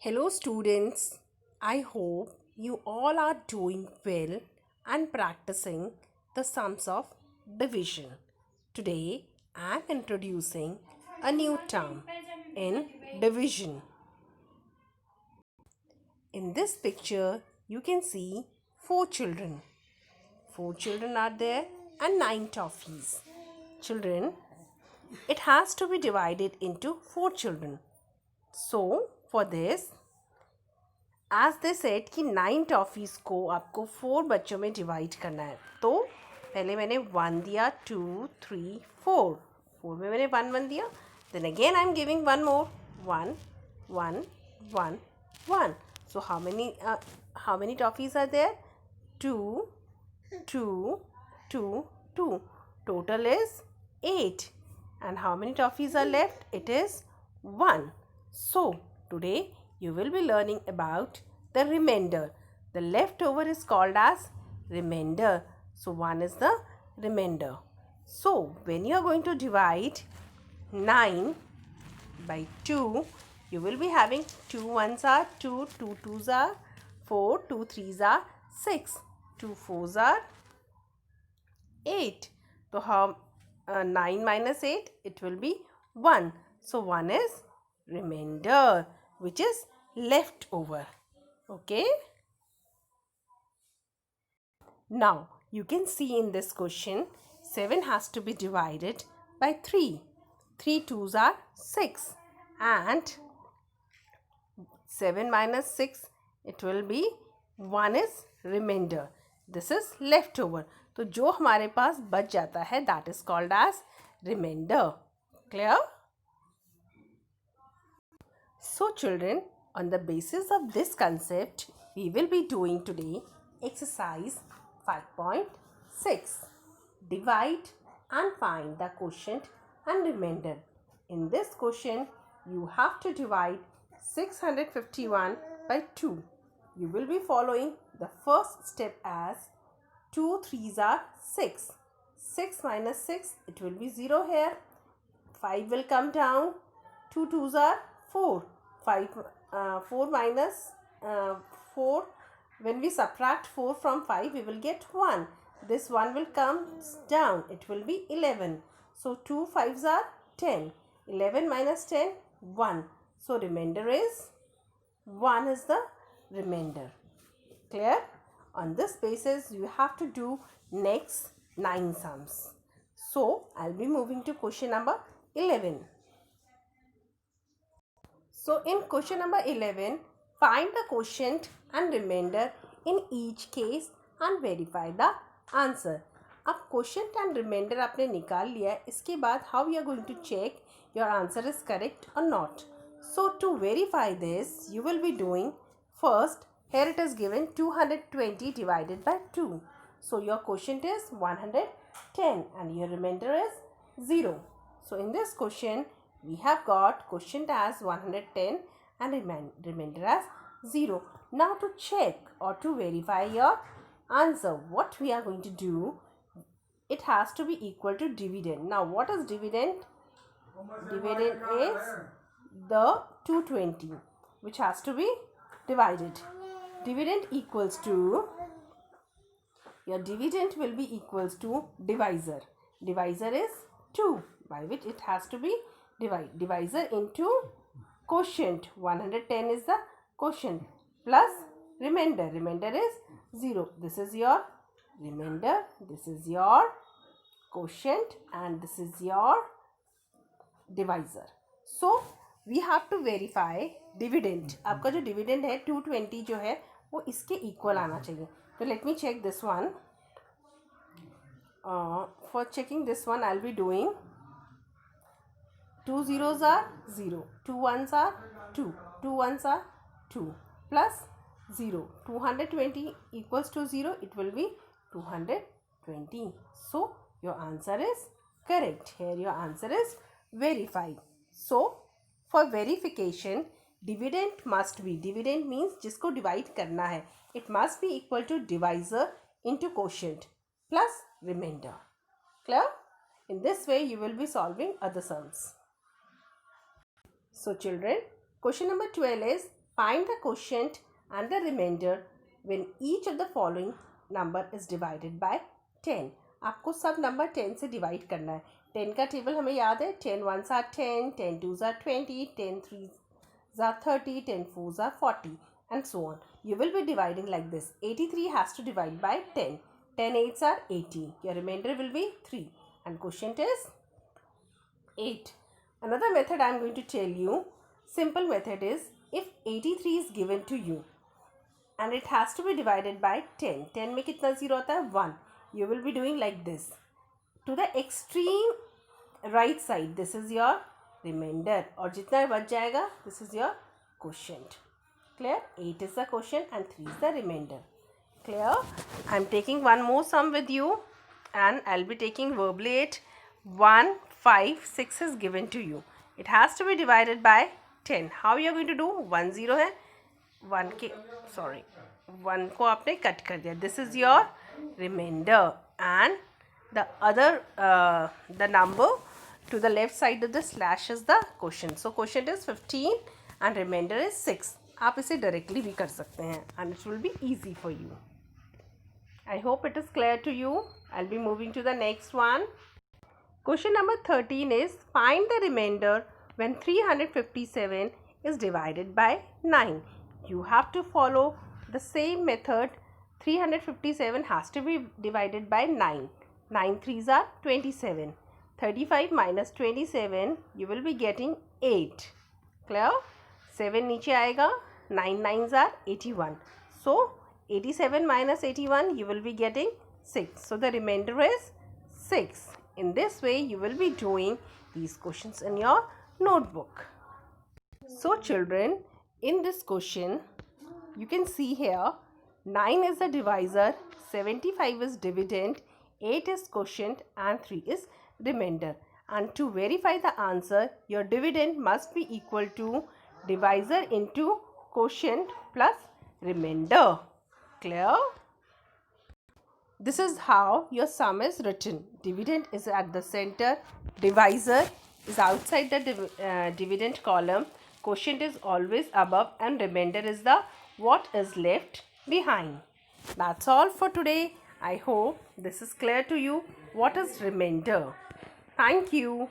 Hello, students. I hope you all are doing well and practicing the sums of division. Today, I am introducing a new term in division. In this picture, you can see four children. Four children are there and nine toffees. Children, it has to be divided into four children. So, for this, as they set कि 9 toffees को आपको 4 बच्चों में divide करना है. तो पहले मैंने 1 दिया, 2, 3, 4. 4 में मैंने 1 दिया. Then again I am giving 1 more. 1 1 1 1. So how many toffees are there? 2 2 2 2. Total is 8. And how many toffees are left? It is 1. So today you will be learning about the remainder. The leftover is called as remainder. So 1 is the remainder. So when you are going to divide 9 by 2, you will be having 2 ones are 2, 2 twos are 4, 2 threes are 6, 2 fours are 8. So how 9 minus 8? It will be 1. So 1 is remainder, which is left over. Okay. Now you can see in this question 7 has to be divided by 3. 3 twos are 6 and 7 minus 6, it will be 1 is remainder. This is leftover. तो जो हमारे पास बच जाता है that is called as remainder. Clear? So children, on the basis of this concept, we will be doing today exercise 5.6. Divide and find the quotient and remainder. In this question, you have to divide 651 by 2. You will be following the first step as 2 threes are 6. 6 minus 6, it will be 0 here. 5 will come down. 2 twos are 4. 4 minus 4. When we subtract 4 from 5, we will get 1. This 1 will come down. It will be 11. So 2 fives are 10. 11 minus 10, 1. So remainder is 1 is the remainder. Clear? On this basis, you have to do next 9 sums. So I'll be moving to question number 11. So in question number 11, find the quotient and remainder in each case and verify the answer. अब quotient and remainder आपने निकाल लिया है. इसके बाद how you are going to check your answer is correct or not. So to verify this, you will be doing first, here it is given 220 divided by 2. So your quotient is 110 and your remainder is 0. So in this question, we have got quotient as 110 and remainder as 0. Now to check or to verify your answer, what we are going to do, it has to be equal to dividend. Now what is dividend? Dividend is the 220 which has to be divided. Dividend equals to, your dividend will be equals to divisor. Divisor is 2, by which it has to be divisor into quotient. 110 is the quotient plus remainder. Remainder is 0. This is your remainder, this is your quotient and this is your divisor. So we have to verify dividend. आपका जो dividend है 220 जो है वो इसके equal आना चाहिए. तो let me check this one. For checking this one, I'll be doing 2 zeros are 0, 2 ones are 2, 2 ones are 2 plus 0. 220 equals to 0, it will be 220. So your answer is correct. Here your answer is verified. So for verification, dividend must be, dividend means जिसको divide करना है, it must be equal to divisor into quotient plus remainder. Clear? In this way you will be solving other sums. So children, question number 12 is Find the quotient and the remainder when each of the following number is divided by 10. आपको सब number 10 से divide करना है. 10 का table हमें याद है. 10 1s are 10, 10 2s are 20, 10 3s are 30, 10 4s are 40, and so on. You will be dividing like this. 83 has to divide by 10. 10 8s are 80. Your remainder will be 3. And quotient is 8. Another method I am going to tell you. Simple method is, if 83 is given to you and it has to be divided by 10. 10 में कितना zero आता है? 1. You will be doing like this. To the extreme right side, this is your remainder. और जितना बच जाएगा, this is your quotient. Clear? 8 is the quotient and 3 is the remainder. Clear? I am taking one more sum with you and I will be taking verbally it. 1, 5, 6 is given to you. It has to be divided by 10. How you are going to do? 1 0 है. 1 को आपने cut कर दिया. This is your remainder and the other the number to the left side of the slash is the quotient. So quotient is 15 and remainder is 6. आप इसे directly भी कर सकते हैं and it will be easy for you. I hope it is clear to you. I'll be moving to the next one. Question number 13 is, find the remainder when 357 is divided by 9. You have to follow the same method. 357 has to be divided by 9. 9 3s are 27. 35 minus 27, you will be getting 8. Clear? 7 नीचे आएगा. 9 9s are 81. So 87 minus 81, you will be getting 6. So the remainder is 6. In this way, you will be doing these questions in your notebook. So children, in this question, you can see here, 9 is the divisor, 75 is dividend, 8 is quotient and 3 is remainder. And to verify the answer, your dividend must be equal to divisor into quotient plus remainder. Clear? This is how your sum is written. Dividend is at the center, divisor is outside the dividend column, quotient is always above, and remainder is the what is left behind. That's all for today. I hope this is clear to you. What is remainder? Thank you.